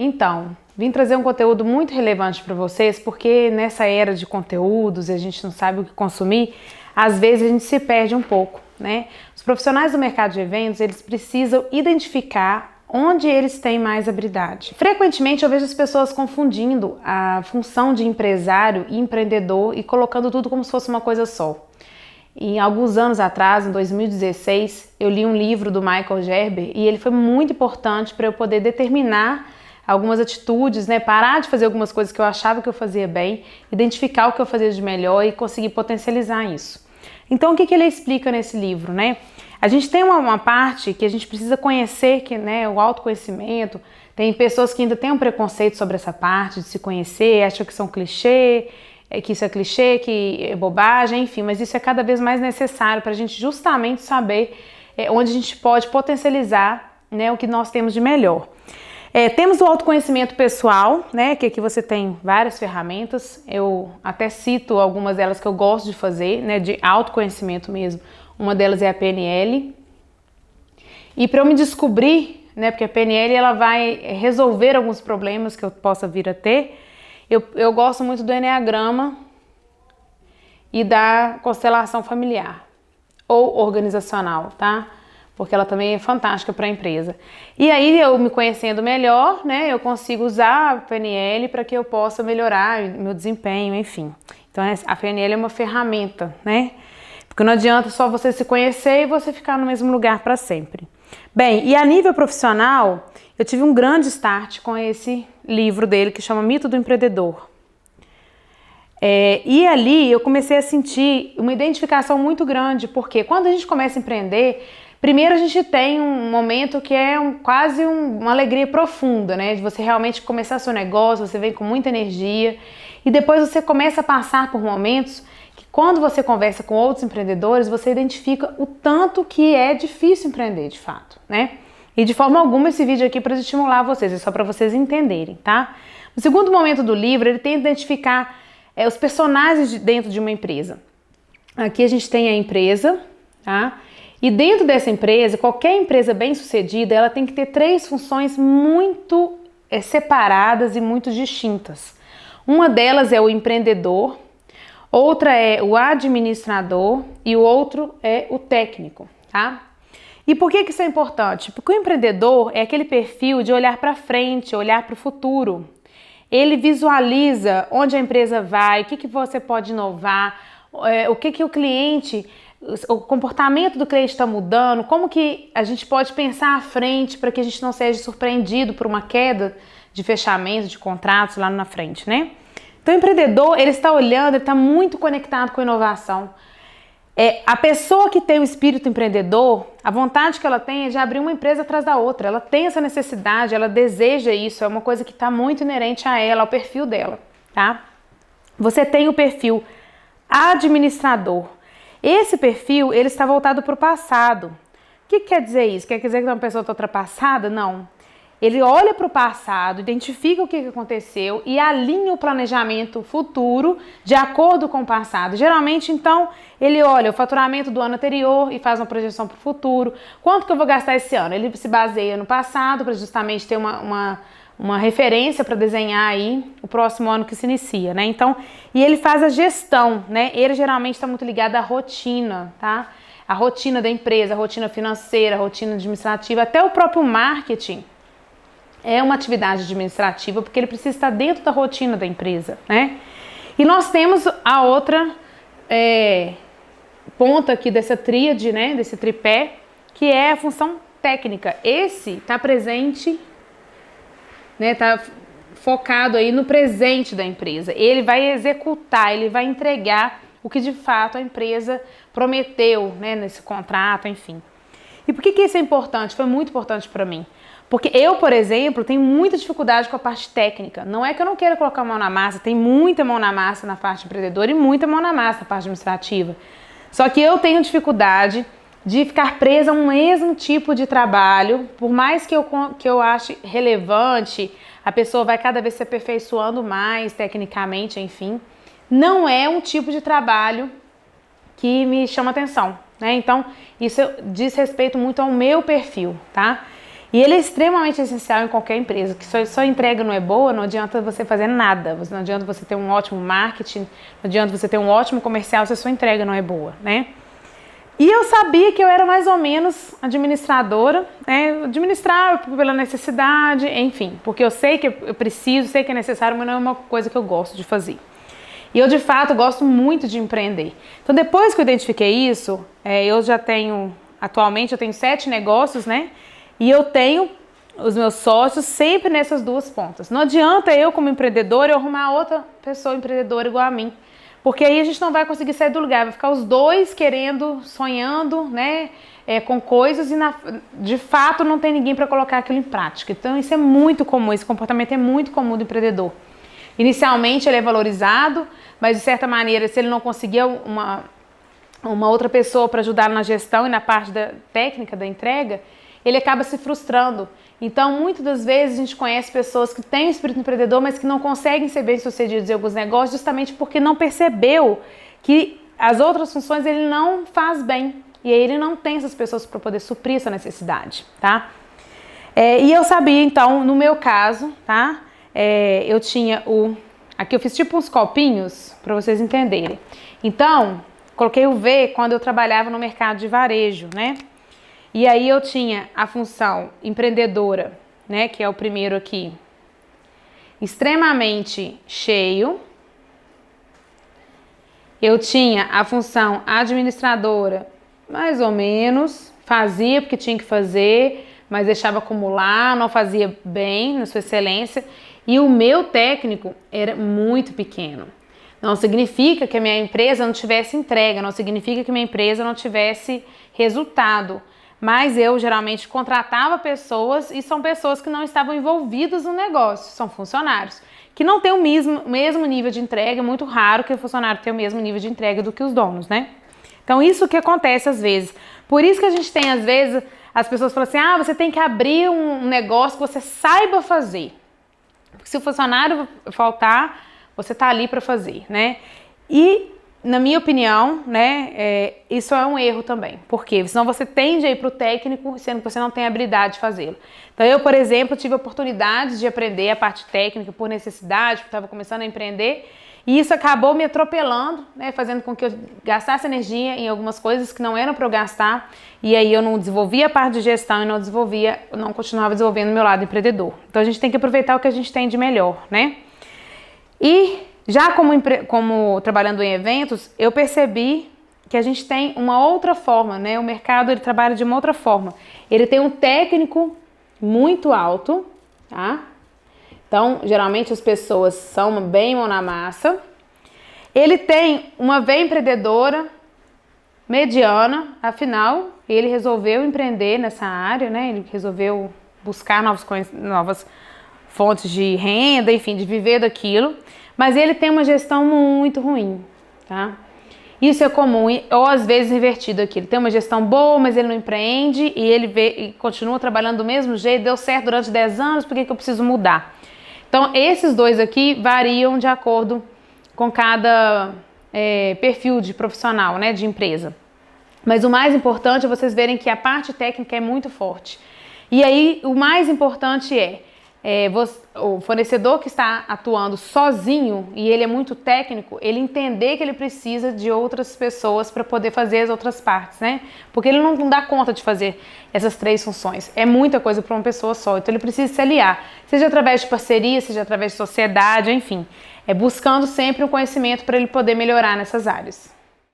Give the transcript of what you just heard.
Então, vim trazer um conteúdo muito relevante para vocês, porque nessa era de conteúdos e a gente não sabe o que consumir, às vezes a gente se perde um pouco, né? Os profissionais do mercado de eventos, eles precisam identificar onde eles têm mais habilidade. Frequentemente eu vejo as pessoas confundindo a função de empresário e empreendedor e colocando tudo como se fosse uma coisa só. E alguns anos atrás, em 2016, eu li um livro do Michael Gerber e ele foi muito importante para eu poder determinar algumas atitudes, né? Parar de fazer algumas coisas que eu achava que eu fazia bem, identificar o que eu fazia de melhor e conseguir potencializar isso. Então, o que ele explica nesse livro, né? A gente tem uma parte que a gente precisa conhecer, que, né, o autoconhecimento. Tem pessoas que ainda têm um preconceito sobre essa parte de se conhecer, acham que são clichê, que isso é clichê, que é bobagem, enfim, mas isso é cada vez mais necessário para a gente justamente saber onde a gente pode potencializar, né, o que nós temos de melhor. Temos o autoconhecimento pessoal, né, que aqui você tem várias ferramentas, eu até cito algumas delas que eu gosto de fazer, né, de autoconhecimento mesmo. Uma delas é a PNL. E para eu me descobrir, né, porque a PNL ela vai resolver alguns problemas que eu possa vir a ter, eu gosto muito do Eneagrama e da constelação familiar ou organizacional, tá? Porque ela também é fantástica para a empresa. E aí, eu me conhecendo melhor, né, eu consigo usar a PNL para que eu possa melhorar meu desempenho, enfim. Então, a PNL é uma ferramenta, né? Porque não adianta só você se conhecer e você ficar no mesmo lugar para sempre. Bem, e a nível profissional, eu tive um grande start com esse livro dele que chama Mito do Empreendedor. E ali eu comecei a sentir uma identificação muito grande, porque quando a gente começa a empreender, primeiro a gente tem um momento que é quase uma alegria profunda, né? De você realmente começar seu negócio, você vem com muita energia e depois você começa a passar por momentos que quando você conversa com outros empreendedores, você identifica o tanto que é difícil empreender de fato, né? E de forma alguma esse vídeo aqui é para estimular vocês, é só para vocês entenderem, tá? No segundo momento do livro, ele tenta identificar os personagens dentro de uma empresa. Aqui a gente tem a empresa, tá? E dentro dessa empresa, qualquer empresa bem-sucedida, ela tem que ter três funções muito separadas e muito distintas. Uma delas é o empreendedor, outra é o administrador e o outro é o técnico, tá? E por que isso é importante? Porque o empreendedor é aquele perfil de olhar para frente, olhar para o futuro. Ele visualiza onde a empresa vai, o que você pode inovar, o que o cliente, o comportamento do cliente está mudando, como que a gente pode pensar à frente para que a gente não seja surpreendido por uma queda de fechamento, de contratos lá na frente, né? Então o empreendedor, ele está olhando, ele está muito conectado com a inovação. A pessoa que tem o espírito empreendedor, a vontade que ela tem é de abrir uma empresa atrás da outra. Ela tem essa necessidade, ela deseja isso, é uma coisa que está muito inerente a ela, ao perfil dela, tá? Você tem o perfil administrador. Esse perfil, ele está voltado para o passado. O que quer dizer isso? Quer dizer que uma pessoa está ultrapassada? Não. Ele olha para o passado, identifica o que aconteceu e alinha o planejamento futuro de acordo com o passado. Geralmente, então, ele olha o faturamento do ano anterior e faz uma projeção para o futuro. Quanto que eu vou gastar esse ano? Ele se baseia no passado para justamente ter uma referência para desenhar aí o próximo ano que se inicia, né? Então, e ele faz a gestão, né? Ele geralmente está muito ligado à rotina, tá? A rotina da empresa, a rotina financeira, a rotina administrativa, até o próprio marketing. É uma atividade administrativa porque ele precisa estar dentro da rotina da empresa, né? E nós temos a outra ponta aqui dessa tríade, né? Desse tripé, que é a função técnica. Esse está presente, né? Está focado aí no presente da empresa. Ele vai executar, ele vai entregar o que de fato a empresa prometeu, né? Nesse contrato, enfim. E por que isso é importante? Foi muito importante para mim. Porque eu, por exemplo, tenho muita dificuldade com a parte técnica. Não é que eu não queira colocar a mão na massa, tem muita mão na massa na parte empreendedora e muita mão na massa na parte administrativa. Só que eu tenho dificuldade de ficar presa a um mesmo tipo de trabalho, por mais que eu ache relevante, a pessoa vai cada vez se aperfeiçoando mais tecnicamente, enfim. Não é um tipo de trabalho que me chama atenção, né? Então, isso diz respeito muito ao meu perfil, tá? E ele é extremamente essencial em qualquer empresa, que só entrega não é boa, não adianta você fazer nada, não adianta você ter um ótimo marketing, não adianta você ter um ótimo comercial se a sua entrega não é boa, né? E eu sabia que eu era mais ou menos administradora, né? Administrar pela necessidade, enfim, porque eu sei que eu preciso, sei que é necessário, mas não é uma coisa que eu gosto de fazer. E eu, de fato, gosto muito de empreender. Então, depois que eu identifiquei isso, eu já tenho, atualmente, eu tenho 7 negócios, né? E eu tenho os meus sócios sempre nessas duas pontas. Não adianta eu, como empreendedora, eu arrumar outra pessoa empreendedora igual a mim. Porque aí a gente não vai conseguir sair do lugar, vai ficar os dois querendo, sonhando, né, com coisas e de fato não tem ninguém para colocar aquilo em prática. Então isso é muito comum, esse comportamento é muito comum do empreendedor. Inicialmente ele é valorizado, mas de certa maneira, se ele não conseguir uma outra pessoa para ajudar na gestão e na parte da técnica da entrega, ele acaba se frustrando. Então, muitas das vezes a gente conhece pessoas que têm o espírito empreendedor, mas que não conseguem ser bem-sucedidos em alguns negócios justamente porque não percebeu que as outras funções ele não faz bem. E aí ele não tem essas pessoas para poder suprir essa necessidade, tá? E eu sabia, então, no meu caso, tá? Eu tinha aqui eu fiz tipo uns copinhos para vocês entenderem. Então, coloquei o V quando eu trabalhava no mercado de varejo, né? E aí eu tinha a função empreendedora, né, que é o primeiro aqui, extremamente cheio. Eu tinha a função administradora, mais ou menos, fazia porque tinha que fazer, mas deixava acumular, não fazia bem na sua excelência. E o meu técnico era muito pequeno. Não significa que a minha empresa não tivesse entrega, não significa que a minha empresa não tivesse resultado. Mas eu geralmente contratava pessoas e são pessoas que não estavam envolvidas no negócio, são funcionários, que não têm o mesmo nível de entrega, é muito raro que o funcionário tenha o mesmo nível de entrega do que os donos, né? Então isso que acontece às vezes. Por isso que a gente tem às vezes, as pessoas falam assim, você tem que abrir um negócio que você saiba fazer. Porque se o funcionário faltar, você tá ali para fazer, né? E na minha opinião, né, isso é um erro também. Por quê? Senão você tende a ir para o técnico, sendo que você não tem habilidade de fazê-lo. Então eu, por exemplo, tive oportunidades de aprender a parte técnica por necessidade, porque estava começando a empreender, e isso acabou me atropelando, né, fazendo com que eu gastasse energia em algumas coisas que não eram para eu gastar, e aí eu não desenvolvia a parte de gestão e não continuava desenvolvendo o meu lado empreendedor. Então a gente tem que aproveitar o que a gente tem de melhor, né? E já como trabalhando em eventos, eu percebi que a gente tem uma outra forma, né? O mercado ele trabalha de uma outra forma. Ele tem um técnico muito alto, tá? Então, geralmente as pessoas são bem mão na massa. Ele tem uma veia empreendedora mediana, afinal, ele resolveu empreender nessa área, né? Ele resolveu buscar novas fontes de renda, enfim, de viver daquilo. Mas ele tem uma gestão muito ruim, tá? Isso é comum, ou às vezes invertido aqui. Ele tem uma gestão boa, mas ele não empreende e ele e continua trabalhando do mesmo jeito, deu certo durante 10 anos, por que eu preciso mudar? Então, esses dois aqui variam de acordo com cada perfil de profissional, né, de empresa. Mas o mais importante é vocês verem que a parte técnica é muito forte. E aí, o mais importante o fornecedor que está atuando sozinho e ele é muito técnico, ele entender que ele precisa de outras pessoas para poder fazer as outras partes, né? Porque ele não dá conta de fazer essas 3 funções. É muita coisa para uma pessoa só. Então ele precisa se aliar, seja através de parceria, seja através de sociedade, enfim. Buscando sempre um conhecimento para ele poder melhorar nessas áreas.